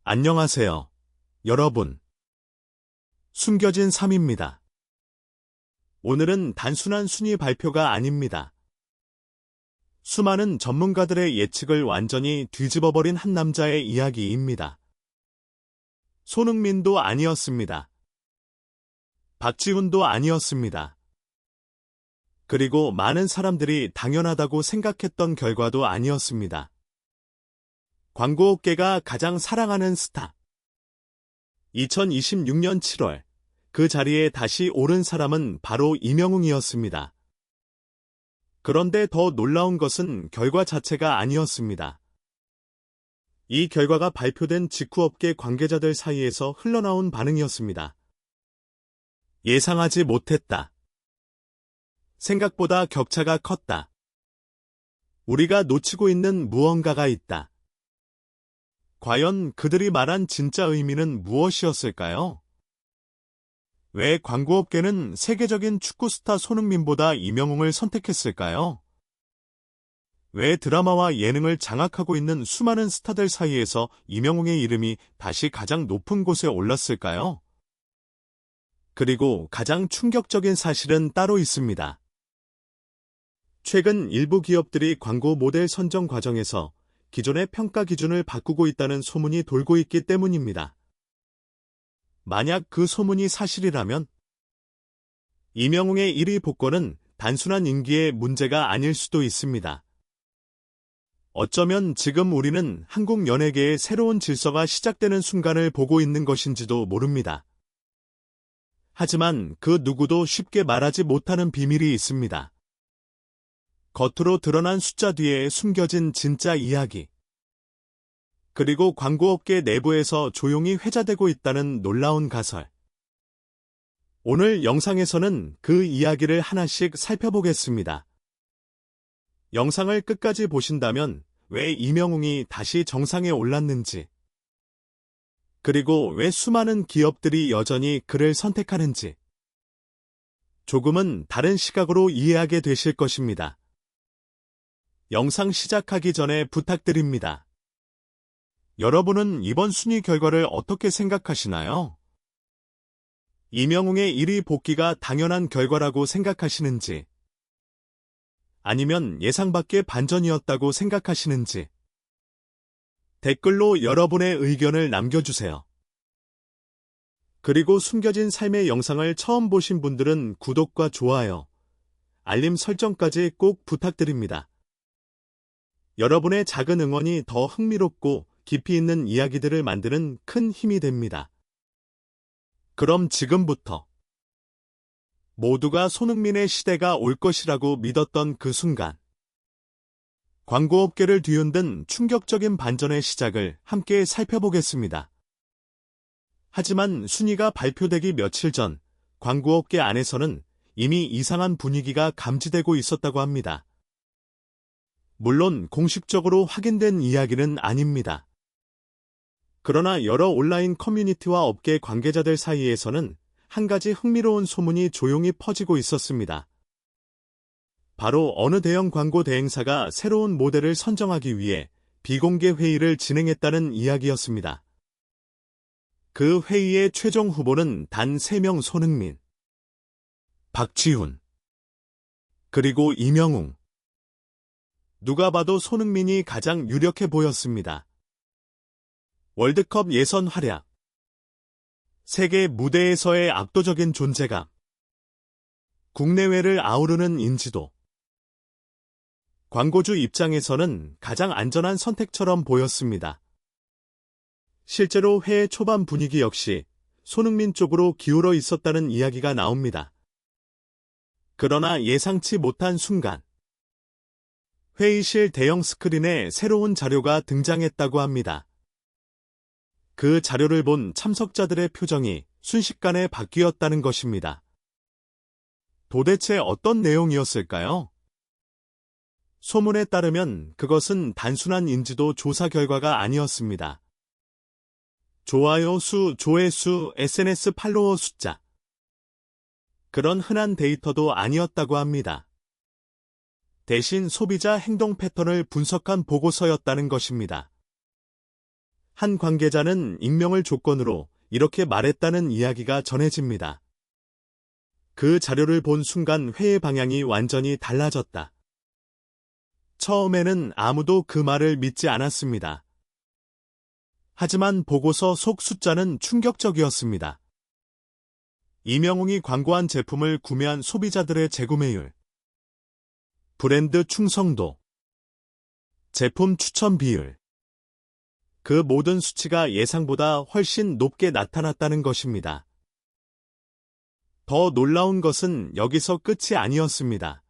안녕하세요, 여러분. 숨겨진 3입니다. 오늘은 단순한 순위 발표가 아닙니다. 수많은 전문가들의 예측을 완전히 뒤집어버린 한 남자의 이야기입니다. 손흥민도 아니었습니다. 박지훈도 아니었습니다. 그리고 많은 사람들이 당연하다고 생각했던 결과도 아니었습니다. 광고업계가 가장 사랑하는 스타. 2026년 7월, 그 자리에 다시 오른 사람은 바로 이명웅이었습니다. 그런데 더 놀라운 것은 결과 자체가 아니었습니다. 이 결과가 발표된 직후 업계 관계자들 사이에서 흘러나온 반응이었습니다. 예상하지 못했다. 생각보다 격차가 컸다. 우리가 놓치고 있는 무언가가 있다. 과연 그들이 말한 진짜 의미는 무엇이었을까요? 왜 광고업계는 세계적인 축구 스타 손흥민보다 이명웅을 선택했을까요? 왜 드라마와 예능을 장악하고 있는 수많은 스타들 사이에서 이명웅의 이름이 다시 가장 높은 곳에 올랐을까요? 그리고 가장 충격적인 사실은 따로 있습니다. 최근 일부 기업들이 광고 모델 선정 과정에서 기존의 평가 기준을 바꾸고 있다는 소문이 돌고 있기 때문입니다. 만약 그 소문이 사실이라면 이명웅의 1위 복권은 단순한 인기의 문제가 아닐 수도 있습니다. 어쩌면 지금 우리는 한국 연예계의 새로운 질서가 시작되는 순간을 보고 있는 것인지도 모릅니다. 하지만 그 누구도 쉽게 말하지 못하는 비밀이 있습니다. 겉으로 드러난 숫자 뒤에 숨겨진 진짜 이야기. 그리고 광고업계 내부에서 조용히 회자되고 있다는 놀라운 가설. 오늘 영상에서는 그 이야기를 하나씩 살펴보겠습니다. 영상을 끝까지 보신다면 왜 이명웅이 다시 정상에 올랐는지, 그리고 왜 수많은 기업들이 여전히 그를 선택하는지, 조금은 다른 시각으로 이해하게 되실 것입니다. 영상 시작하기 전에 부탁드립니다. 여러분은 이번 순위 결과를 어떻게 생각하시나요? 이명웅의 1위 복귀가 당연한 결과라고 생각하시는지, 아니면 예상 밖의 반전이었다고 생각하시는지, 댓글로 여러분의 의견을 남겨주세요. 그리고 숨겨진 삶의 영상을 처음 보신 분들은 구독과 좋아요, 알림 설정까지 꼭 부탁드립니다. 여러분의 작은 응원이 더 흥미롭고 깊이 있는 이야기들을 만드는 큰 힘이 됩니다. 그럼 지금부터 모두가 손흥민의 시대가 올 것이라고 믿었던 그 순간, 광고업계를 뒤흔든 충격적인 반전의 시작을 함께 살펴보겠습니다. 하지만 순위가 발표되기 며칠 전 광고업계 안에서는 이미 이상한 분위기가 감지되고 있었다고 합니다. 물론 공식적으로 확인된 이야기는 아닙니다. 그러나 여러 온라인 커뮤니티와 업계 관계자들 사이에서는 한 가지 흥미로운 소문이 조용히 퍼지고 있었습니다. 바로 어느 대형 광고 대행사가 새로운 모델을 선정하기 위해 비공개 회의를 진행했다는 이야기였습니다. 그 회의의 최종 후보는 단 3명: 손흥민, 박지훈, 그리고 이명웅. 누가 봐도 손흥민이 가장 유력해 보였습니다. 월드컵 예선 활약, 세계 무대에서의 압도적인 존재감, 국내외를 아우르는 인지도. 광고주 입장에서는 가장 안전한 선택처럼 보였습니다. 실제로 회의 초반 분위기 역시 손흥민 쪽으로 기울어 있었다는 이야기가 나옵니다. 그러나 예상치 못한 순간, 회의실 대형 스크린에 새로운 자료가 등장했다고 합니다. 그 자료를 본 참석자들의 표정이 순식간에 바뀌었다는 것입니다. 도대체 어떤 내용이었을까요? 소문에 따르면 그것은 단순한 인지도 조사 결과가 아니었습니다. 좋아요 수, 조회수, SNS 팔로워 숫자. 그런 흔한 데이터도 아니었다고 합니다. 대신 소비자 행동 패턴을 분석한 보고서였다는 것입니다. 한 관계자는 익명을 조건으로 이렇게 말했다는 이야기가 전해집니다. 그 자료를 본 순간 회의 방향이 완전히 달라졌다. 처음에는 아무도 그 말을 믿지 않았습니다. 하지만 보고서 속 숫자는 충격적이었습니다. 이명웅이 광고한 제품을 구매한 소비자들의 재구매율, 브랜드 충성도, 제품 추천 비율, 그 모든 수치가 예상보다 훨씬 높게 나타났다는 것입니다. 더 놀라운 것은 여기서 끝이 아니었습니다.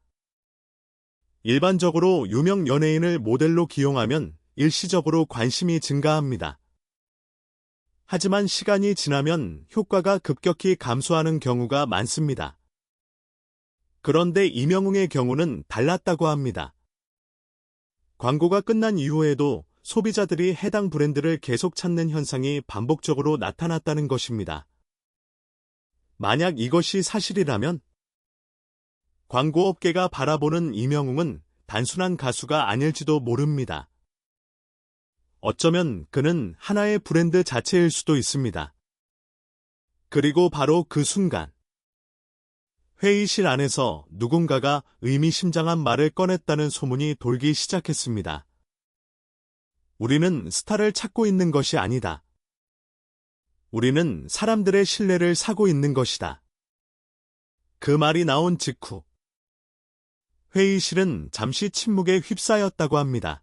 일반적으로 유명 연예인을 모델로 기용하면 일시적으로 관심이 증가합니다. 하지만 시간이 지나면 효과가 급격히 감소하는 경우가 많습니다. 그런데 이명웅의 경우는 달랐다고 합니다. 광고가 끝난 이후에도 소비자들이 해당 브랜드를 계속 찾는 현상이 반복적으로 나타났다는 것입니다. 만약 이것이 사실이라면 광고업계가 바라보는 이명웅은 단순한 가수가 아닐지도 모릅니다. 어쩌면 그는 하나의 브랜드 자체일 수도 있습니다. 그리고 바로 그 순간 회의실 안에서 누군가가 의미심장한 말을 꺼냈다는 소문이 돌기 시작했습니다. 우리는 스타를 찾고 있는 것이 아니다. 우리는 사람들의 신뢰를 사고 있는 것이다. 그 말이 나온 직후 회의실은 잠시 침묵에 휩싸였다고 합니다.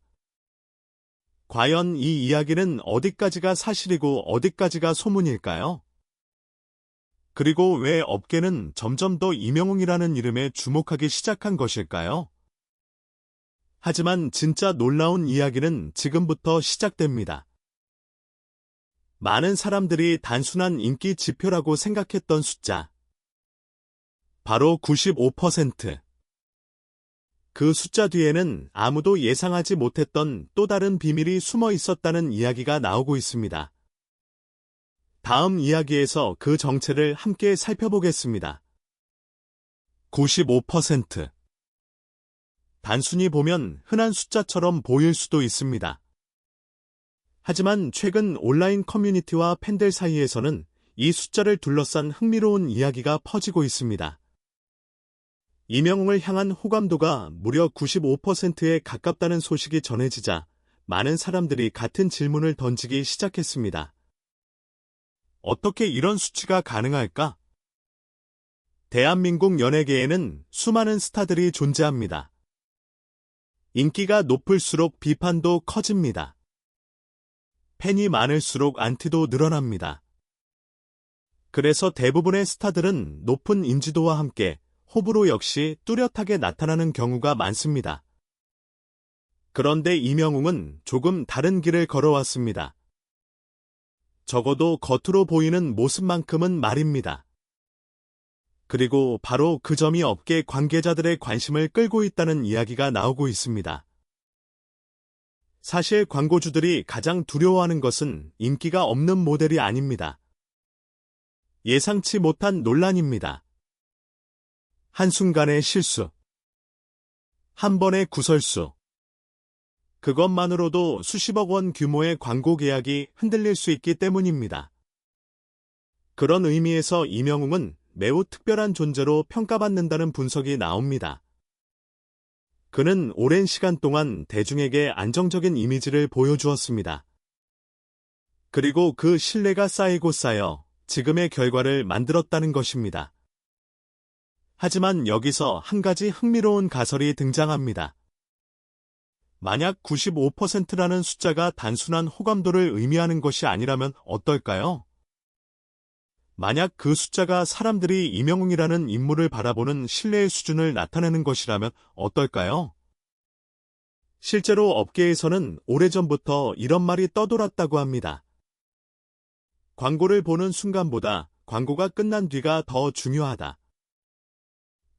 과연 이 이야기는 어디까지가 사실이고 어디까지가 소문일까요? 그리고 왜 업계는 점점 더 이명웅이라는 이름에 주목하기 시작한 것일까요? 하지만 진짜 놀라운 이야기는 지금부터 시작됩니다. 많은 사람들이 단순한 인기 지표라고 생각했던 숫자. 바로 95%. 그 숫자 뒤에는 아무도 예상하지 못했던 또 다른 비밀이 숨어 있었다는 이야기가 나오고 있습니다. 다음 이야기에서 그 정체를 함께 살펴보겠습니다. 95%. 단순히 보면 흔한 숫자처럼 보일 수도 있습니다. 하지만 최근 온라인 커뮤니티와 팬들 사이에서는 이 숫자를 둘러싼 흥미로운 이야기가 퍼지고 있습니다. 이명웅을 향한 호감도가 무려 95%에 가깝다는 소식이 전해지자 많은 사람들이 같은 질문을 던지기 시작했습니다. 어떻게 이런 수치가 가능할까? 대한민국 연예계에는 수많은 스타들이 존재합니다. 인기가 높을수록 비판도 커집니다. 팬이 많을수록 안티도 늘어납니다. 그래서 대부분의 스타들은 높은 인지도와 함께 호불호 역시 뚜렷하게 나타나는 경우가 많습니다. 그런데 이명웅은 조금 다른 길을 걸어왔습니다. 적어도 겉으로 보이는 모습만큼은 말입니다. 그리고 바로 그 점이 업계 관계자들의 관심을 끌고 있다는 이야기가 나오고 있습니다. 사실 광고주들이 가장 두려워하는 것은 인기가 없는 모델이 아닙니다. 예상치 못한 논란입니다. 한순간의 실수, 한 번의 구설수, 그것만으로도 수십억 원 규모의 광고 계약이 흔들릴 수 있기 때문입니다. 그런 의미에서 이명웅은 매우 특별한 존재로 평가받는다는 분석이 나옵니다. 그는 오랜 시간 동안 대중에게 안정적인 이미지를 보여주었습니다. 그리고 그 신뢰가 쌓이고 쌓여 지금의 결과를 만들었다는 것입니다. 하지만 여기서 한 가지 흥미로운 가설이 등장합니다. 만약 95%라는 숫자가 단순한 호감도를 의미하는 것이 아니라면 어떨까요? 만약 그 숫자가 사람들이 이명웅이라는 인물을 바라보는 신뢰의 수준을 나타내는 것이라면 어떨까요? 실제로 업계에서는 오래전부터 이런 말이 떠돌았다고 합니다. 광고를 보는 순간보다 광고가 끝난 뒤가 더 중요하다.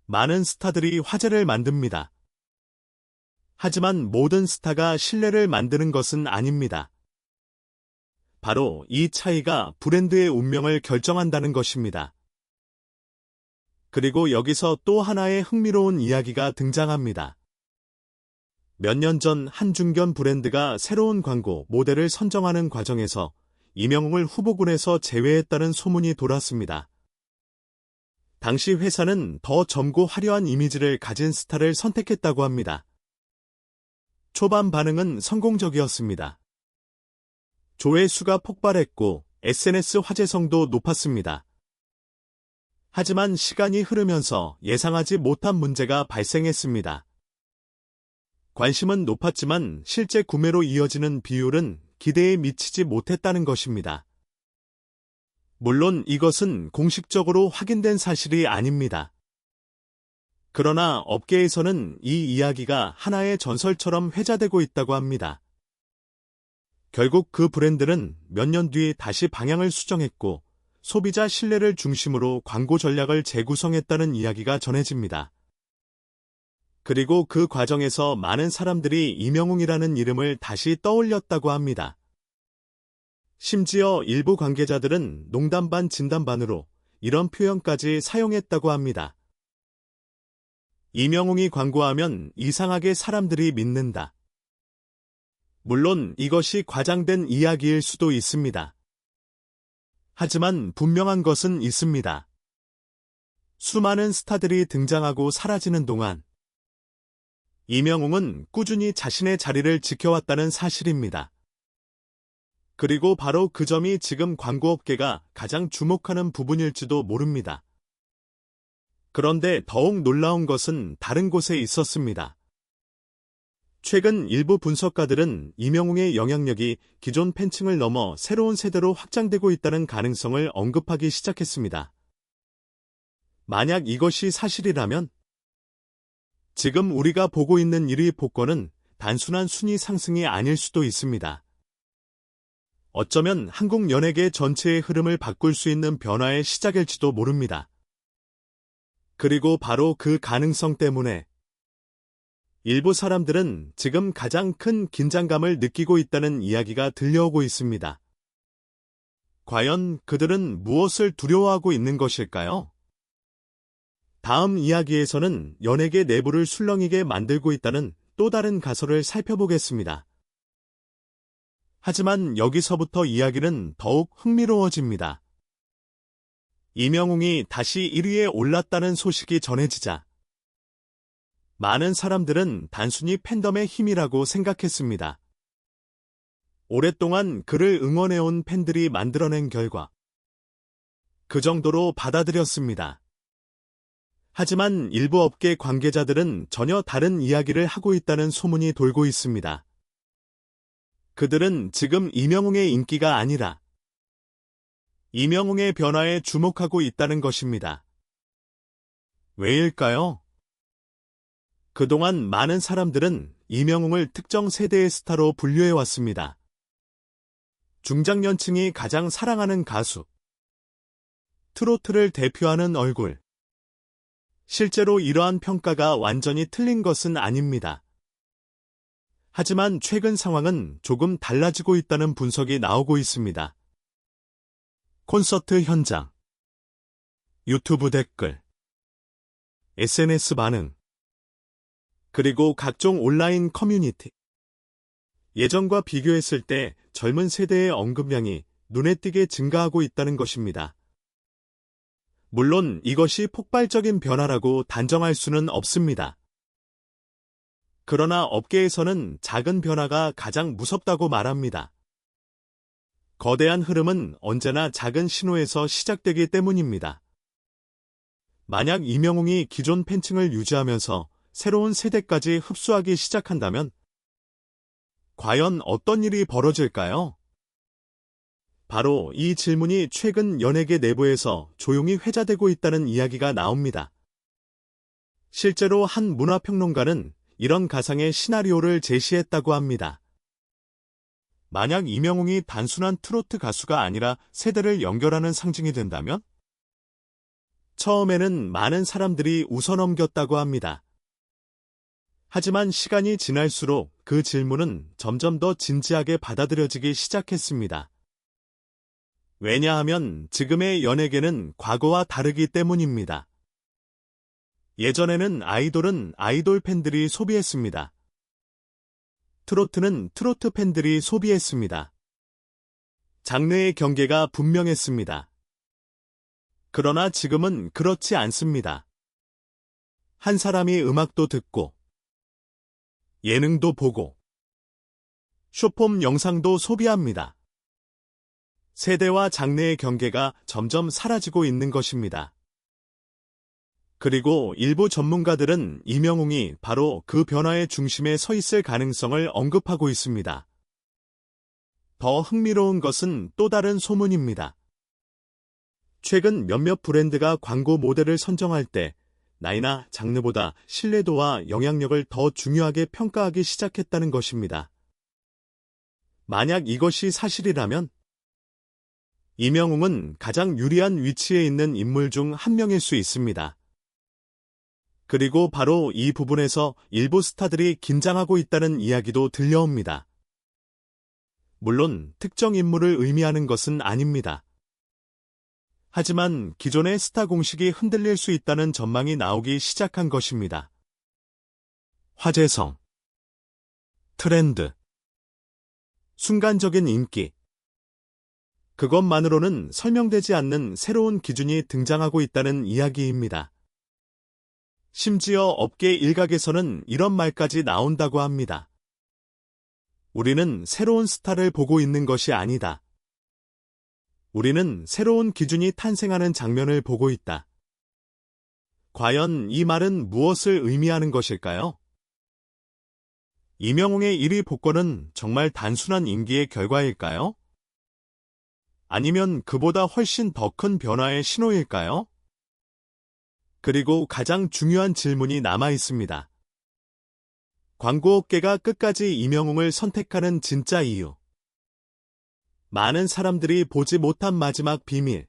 많은 스타들이 화제를 만듭니다. 하지만 모든 스타가 신뢰를 만드는 것은 아닙니다. 바로 이 차이가 브랜드의 운명을 결정한다는 것입니다. 그리고 여기서 또 하나의 흥미로운 이야기가 등장합니다. 몇 년 전 한 중견 브랜드가 새로운 광고 모델을 선정하는 과정에서 이명웅을 후보군에서 제외했다는 소문이 돌았습니다. 당시 회사는 더 젊고 화려한 이미지를 가진 스타를 선택했다고 합니다. 초반 반응은 성공적이었습니다. 조회수가 폭발했고 SNS 화제성도 높았습니다. 하지만 시간이 흐르면서 예상하지 못한 문제가 발생했습니다. 관심은 높았지만 실제 구매로 이어지는 비율은 기대에 미치지 못했다는 것입니다. 물론 이것은 공식적으로 확인된 사실이 아닙니다. 그러나 업계에서는 이 이야기가 하나의 전설처럼 회자되고 있다고 합니다. 결국 그 브랜드는 몇 년 뒤 다시 방향을 수정했고 소비자 신뢰를 중심으로 광고 전략을 재구성했다는 이야기가 전해집니다. 그리고 그 과정에서 많은 사람들이 이명웅이라는 이름을 다시 떠올렸다고 합니다. 심지어 일부 관계자들은 농담 반 진담 반으로 이런 표현까지 사용했다고 합니다. 이명웅이 광고하면 이상하게 사람들이 믿는다. 물론 이것이 과장된 이야기일 수도 있습니다. 하지만 분명한 것은 있습니다. 수많은 스타들이 등장하고 사라지는 동안 이명웅은 꾸준히 자신의 자리를 지켜왔다는 사실입니다. 그리고 바로 그 점이 지금 광고업계가 가장 주목하는 부분일지도 모릅니다. 그런데 더욱 놀라운 것은 다른 곳에 있었습니다. 최근 일부 분석가들은 이명웅의 영향력이 기존 팬층을 넘어 새로운 세대로 확장되고 있다는 가능성을 언급하기 시작했습니다. 만약 이것이 사실이라면 지금 우리가 보고 있는 1위 복권은 단순한 순위 상승이 아닐 수도 있습니다. 어쩌면 한국 연예계 전체의 흐름을 바꿀 수 있는 변화의 시작일지도 모릅니다. 그리고 바로 그 가능성 때문에 일부 사람들은 지금 가장 큰 긴장감을 느끼고 있다는 이야기가 들려오고 있습니다. 과연 그들은 무엇을 두려워하고 있는 것일까요? 다음 이야기에서는 연예계 내부를 술렁이게 만들고 있다는 또 다른 가설을 살펴보겠습니다. 하지만 여기서부터 이야기는 더욱 흥미로워집니다. 이명웅이 다시 1위에 올랐다는 소식이 전해지자 많은 사람들은 단순히 팬덤의 힘이라고 생각했습니다. 오랫동안 그를 응원해온 팬들이 만들어낸 결과 그 정도로 받아들였습니다. 하지만 일부 업계 관계자들은 전혀 다른 이야기를 하고 있다는 소문이 돌고 있습니다. 그들은 지금 이명웅의 인기가 아니라 이명웅의 변화에 주목하고 있다는 것입니다. 왜일까요? 그동안 많은 사람들은 이명웅을 특정 세대의 스타로 분류해왔습니다. 중장년층이 가장 사랑하는 가수, 트로트를 대표하는 얼굴. 실제로 이러한 평가가 완전히 틀린 것은 아닙니다. 하지만 최근 상황은 조금 달라지고 있다는 분석이 나오고 있습니다. 콘서트 현장, 유튜브 댓글, SNS 반응, 그리고 각종 온라인 커뮤니티. 예전과 비교했을 때 젊은 세대의 언급량이 눈에 띄게 증가하고 있다는 것입니다. 물론 이것이 폭발적인 변화라고 단정할 수는 없습니다. 그러나 업계에서는 작은 변화가 가장 무섭다고 말합니다. 거대한 흐름은 언제나 작은 신호에서 시작되기 때문입니다. 만약 이명웅이 기존 팬층을 유지하면서 새로운 세대까지 흡수하기 시작한다면 과연 어떤 일이 벌어질까요? 바로 이 질문이 최근 연예계 내부에서 조용히 회자되고 있다는 이야기가 나옵니다. 실제로 한 문화평론가는 이런 가상의 시나리오를 제시했다고 합니다. 만약 이명웅이 단순한 트로트 가수가 아니라 세대를 연결하는 상징이 된다면? 처음에는 많은 사람들이 웃어넘겼다고 합니다. 하지만 시간이 지날수록 그 질문은 점점 더 진지하게 받아들여지기 시작했습니다. 왜냐하면 지금의 연예계는 과거와 다르기 때문입니다. 예전에는 아이돌은 아이돌 팬들이 소비했습니다. 트로트는 트로트 팬들이 소비했습니다. 장르의 경계가 분명했습니다. 그러나 지금은 그렇지 않습니다. 한 사람이 음악도 듣고, 예능도 보고, 숏폼 영상도 소비합니다. 세대와 장르의 경계가 점점 사라지고 있는 것입니다. 그리고 일부 전문가들은 임영웅이 바로 그 변화의 중심에 서 있을 가능성을 언급하고 있습니다. 더 흥미로운 것은 또 다른 소문입니다. 최근 몇몇 브랜드가 광고 모델을 선정할 때 나이나 장르보다 신뢰도와 영향력을 더 중요하게 평가하기 시작했다는 것입니다. 만약 이것이 사실이라면 임영웅은 가장 유리한 위치에 있는 인물 중 한 명일 수 있습니다. 그리고 바로 이 부분에서 일부 스타들이 긴장하고 있다는 이야기도 들려옵니다. 물론 특정 인물을 의미하는 것은 아닙니다. 하지만 기존의 스타 공식이 흔들릴 수 있다는 전망이 나오기 시작한 것입니다. 화제성, 트렌드, 순간적인 인기. 그것만으로는 설명되지 않는 새로운 기준이 등장하고 있다는 이야기입니다. 심지어 업계 일각에서는 이런 말까지 나온다고 합니다. 우리는 새로운 스타를 보고 있는 것이 아니다. 우리는 새로운 기준이 탄생하는 장면을 보고 있다. 과연 이 말은 무엇을 의미하는 것일까요? 임영웅의 1위 복권은 정말 단순한 인기의 결과일까요? 아니면 그보다 훨씬 더 큰 변화의 신호일까요? 그리고 가장 중요한 질문이 남아 있습니다. 광고업계가 끝까지 임영웅을 선택하는 진짜 이유. 많은 사람들이 보지 못한 마지막 비밀.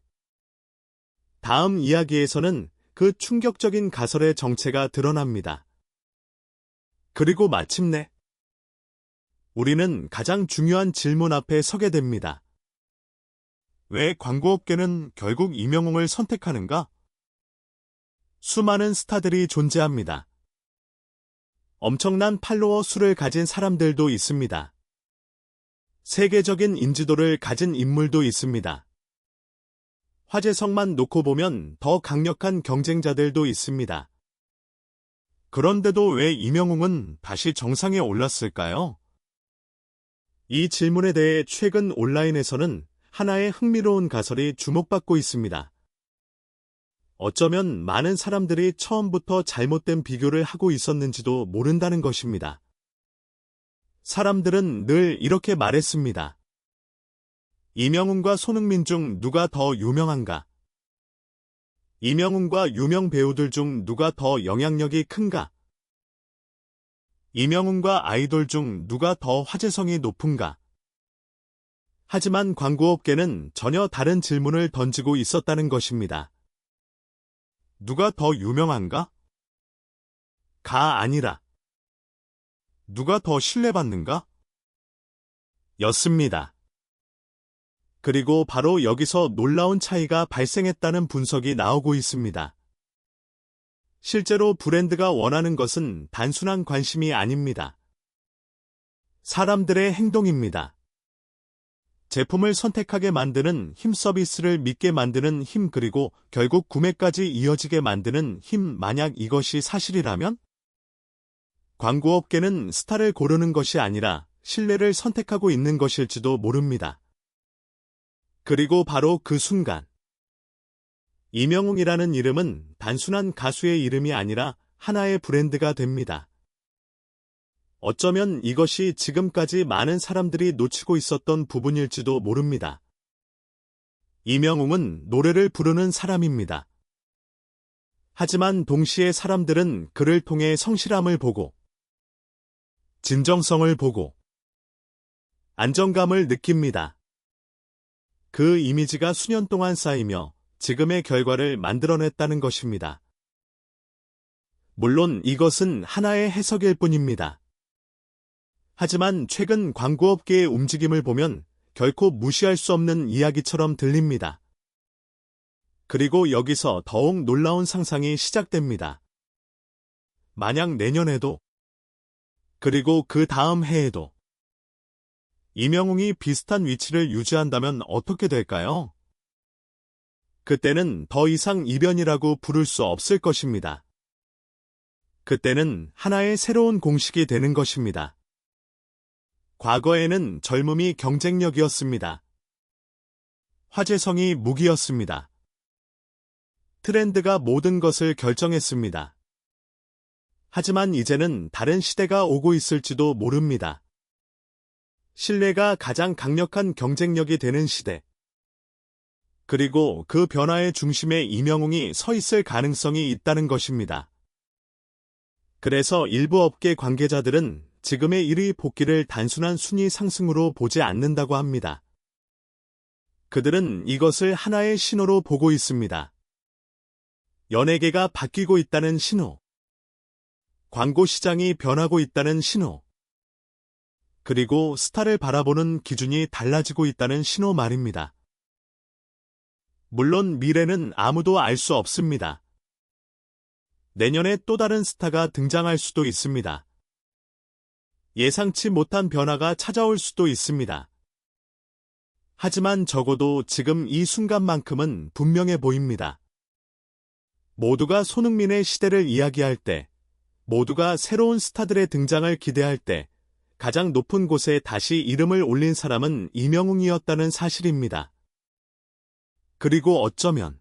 다음 이야기에서는 그 충격적인 가설의 정체가 드러납니다. 그리고 마침내 우리는 가장 중요한 질문 앞에 서게 됩니다. 왜 광고업계는 결국 임영웅을 선택하는가? 수많은 스타들이 존재합니다. 엄청난 팔로워 수를 가진 사람들도 있습니다. 세계적인 인지도를 가진 인물도 있습니다. 화제성만 놓고 보면 더 강력한 경쟁자들도 있습니다. 그런데도 왜 임영웅은 다시 정상에 올랐을까요? 이 질문에 대해 최근 온라인에서는 하나의 흥미로운 가설이 주목받고 있습니다. 어쩌면 많은 사람들이 처음부터 잘못된 비교를 하고 있었는지도 모른다는 것입니다. 사람들은 늘 이렇게 말했습니다. 임영웅과 손흥민 중 누가 더 유명한가? 임영웅과 유명 배우들 중 누가 더 영향력이 큰가? 임영웅과 아이돌 중 누가 더 화제성이 높은가? 하지만 광고업계는 전혀 다른 질문을 던지고 있었다는 것입니다. 누가 더 유명한가? 가 아니라 누가 더 신뢰받는가? 였습니다. 그리고 바로 여기서 놀라운 차이가 발생했다는 분석이 나오고 있습니다. 실제로 브랜드가 원하는 것은 단순한 관심이 아닙니다. 사람들의 행동입니다. 제품을 선택하게 만드는 힘, 서비스를 믿게 만드는 힘, 그리고 결국 구매까지 이어지게 만드는 힘. 만약 이것이 사실이라면 광고업계는 스타를 고르는 것이 아니라 신뢰를 선택하고 있는 것일지도 모릅니다. 그리고 바로 그 순간 임영웅이라는 이름은 단순한 가수의 이름이 아니라 하나의 브랜드가 됩니다. 어쩌면 이것이 지금까지 많은 사람들이 놓치고 있었던 부분일지도 모릅니다. 임영웅은 노래를 부르는 사람입니다. 하지만 동시에 사람들은 그를 통해 성실함을 보고, 진정성을 보고, 안정감을 느낍니다. 그 이미지가 수년 동안 쌓이며 지금의 결과를 만들어냈다는 것입니다. 물론 이것은 하나의 해석일 뿐입니다. 하지만 최근 광고업계의 움직임을 보면 결코 무시할 수 없는 이야기처럼 들립니다. 그리고 여기서 더욱 놀라운 상상이 시작됩니다. 만약 내년에도 그리고 그 다음 해에도 임영웅이 비슷한 위치를 유지한다면 어떻게 될까요? 그때는 더 이상 이변이라고 부를 수 없을 것입니다. 그때는 하나의 새로운 공식이 되는 것입니다. 과거에는 젊음이 경쟁력이었습니다. 화제성이 무기였습니다. 트렌드가 모든 것을 결정했습니다. 하지만 이제는 다른 시대가 오고 있을지도 모릅니다. 신뢰가 가장 강력한 경쟁력이 되는 시대. 그리고 그 변화의 중심에 임영웅이 서 있을 가능성이 있다는 것입니다. 그래서 일부 업계 관계자들은 지금의 1위 복귀를 단순한 순위 상승으로 보지 않는다고 합니다. 그들은 이것을 하나의 신호로 보고 있습니다. 연예계가 바뀌고 있다는 신호. 광고 시장이 변하고 있다는 신호. 그리고 스타를 바라보는 기준이 달라지고 있다는 신호 말입니다. 물론 미래는 아무도 알 수 없습니다. 내년에 또 다른 스타가 등장할 수도 있습니다. 예상치 못한 변화가 찾아올 수도 있습니다. 하지만 적어도 지금 이 순간만큼은 분명해 보입니다. 모두가 손흥민의 시대를 이야기할 때, 모두가 새로운 스타들의 등장을 기대할 때, 가장 높은 곳에 다시 이름을 올린 사람은 임영웅이었다는 사실입니다. 그리고 어쩌면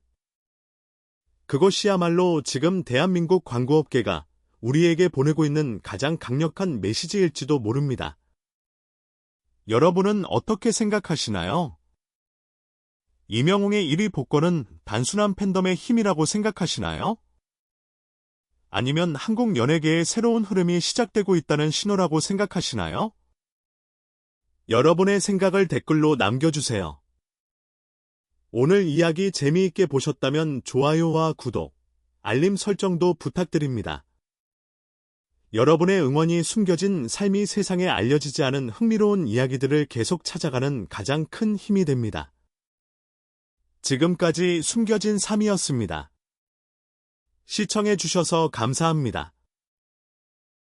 그것이야말로 지금 대한민국 광고업계가 우리에게 보내고 있는 가장 강력한 메시지일지도 모릅니다. 여러분은 어떻게 생각하시나요? 임영웅의 1위 복권은 단순한 팬덤의 힘이라고 생각하시나요? 아니면 한국 연예계의 새로운 흐름이 시작되고 있다는 신호라고 생각하시나요? 여러분의 생각을 댓글로 남겨주세요. 오늘 이야기 재미있게 보셨다면 좋아요와 구독, 알림 설정도 부탁드립니다. 여러분의 응원이 숨겨진 삶이 세상에 알려지지 않은 흥미로운 이야기들을 계속 찾아가는 가장 큰 힘이 됩니다. 지금까지 숨겨진 삶이었습니다. 시청해주셔서 감사합니다.